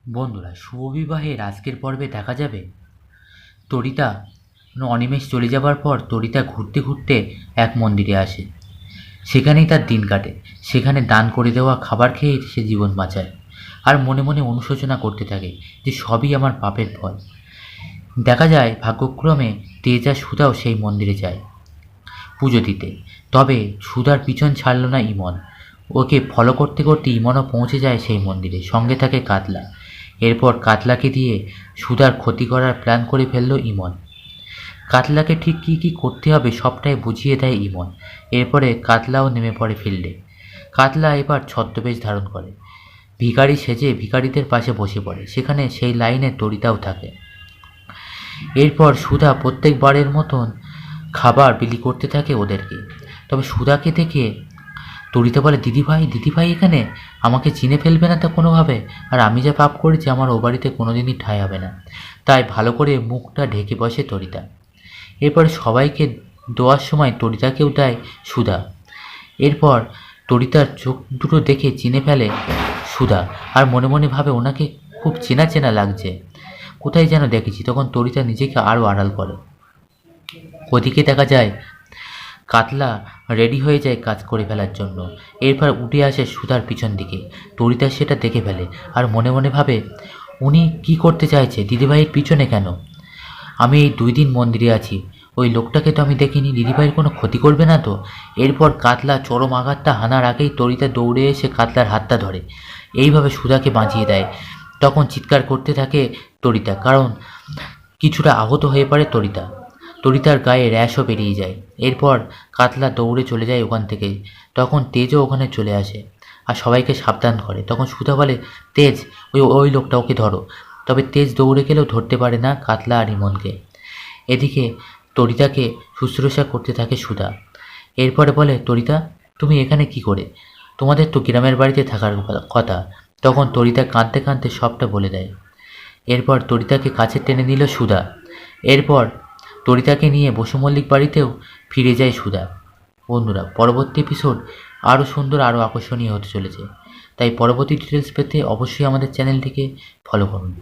বন্ধুরা, শুভবিবাহের আজকের পর্বে দেখা যাবে তরিতা অনিমেষ চলে যাবার পর তরিতা ঘুরতে ঘুরতে এক মন্দিরে আসে। সেখানেই তার দিন কাটে। সেখানে দান করে দেওয়া খাবার খেয়ে সে জীবন বাঁচায়, আর মনে মনে অনুশোচনা করতে থাকে যে সবই আমার পাপের ফল। দেখা যায় ভাগ্যক্রমে তেজ আর সুধাও সেই মন্দিরে যায় পুজো দিতে। তবে সুধার পিছন ছাড়ল না ইমন। ওকে ফলো করতে করতে ইমনও পৌঁছে যায় সেই মন্দিরে। সঙ্গে থাকে কাতলা। এরপর কাতলাকে দিয়ে সুধার ক্ষতি করার প্ল্যান করে ফেলল ইমন। কাতলাকে ঠিক কী কী করতে হবে সবটাই বুঝিয়ে দেয় ইমন। এরপরে কাতলাও নেমে পড়ে ফিল্ডে। কাতলা এবার ছদ্মবেশ ধারণ করে, ভিখারি সেজে ভিখারিদের পাশে বসে পড়ে। সেখানে সেই লাইনে তরিতাও থাকে। এরপর সুধা প্রত্যেকবারের মতন খাবার বিলি করতে থাকে ওদেরকে। তবে সুধাকে দেখে তরিতা বলে, দিদিভাই দিদিভাই এখানে আমাকে চিনে ফেলবে না তো কোনোভাবে? আর আমি যা পাপ করেছি আমার ও বাড়িতে কোনোদিনই ঠাঁই হবে না। তাই ভালো করে মুখটা ঢেকে বসে তরিতা। এরপরে সবাইকে দেওয়ার সময় তরিতাকেও দেয় সুধা। এরপর তরিতার চোখ দুটো দেখে চিনে ফেলে সুধা, আর মনে মনে ভাবে ওনাকে খুব চেনা চেনা লাগছে, কোথায় যেন দেখেছি। তখন তরিতা নিজেকে আরও আড়াল করে। ওদিকে দেখা যায় কাতলা রেডি হয়ে যায় কাজ করে ফেলার জন্য। এরপর উঠে আসে সুধার পিছন দিকে। তরিতা সেটা দেখে ফেলে, আর মনে মনে ভাবে উনি কি করতে চাইছে, দিদিভাইয়ের পিছনে কেন? আমি এই 2 দিন মন্দিরে আছি, ওই লোকটাকে তো আমি দেখিনি, দিদিভাইয়ের কোনো ক্ষতি করবে না তো? এরপর কাতলা চরম আঘাতটা হানার আগেই তরিতা দৌড়ে এসে কাতলার হাতটা ধরে, এইভাবে সুধাকে বাঁচিয়ে দেয়। তখন চিৎকার করতে থাকে তরিতা, কারণ কিছুটা আহত হয়ে পড়ে তরিতা। তরিতার গায়ে র্যাশও বেরিয়ে যায়। এরপর কাতলা দৌড়ে চলে যায় ওখান থেকে। তখন তেজও ওখানে চলে আসে আর সবাইকে সাবধান করে। তখন সুধা বলে, তেজ, ওই ওই লোকটা, ওকে ধরো। তবে তেজ দৌড়ে গেলেও ধরতে পারে না কাতলা আর ইমনকে। এদিকে তরিতাকে শুশ্রূষা করতে থাকে সুধা। এরপরে বলে, তরিতা তুমি এখানে কি করে? তোমাদের তো গ্রামের বাড়িতে থাকার কথা। তখন তরিতা কাঁদতে কাঁদতে সবটা বলে দেয়। এরপর তরিতাকে কাছে টেনে নিল সুধা। এরপর তরিতাকে নিয়ে বসু মল্লিক বাড়িতেও ফিরে যায় সুধা। বন্ধুরা, পরবর্তী এপিসোড আরও সুন্দর, আরও আকর্ষণীয় হতে চলেছে। তাই পরবর্তী ডিটেলস পেতে অবশ্যই আমাদের চ্যানেলটিকে ফলো করুন।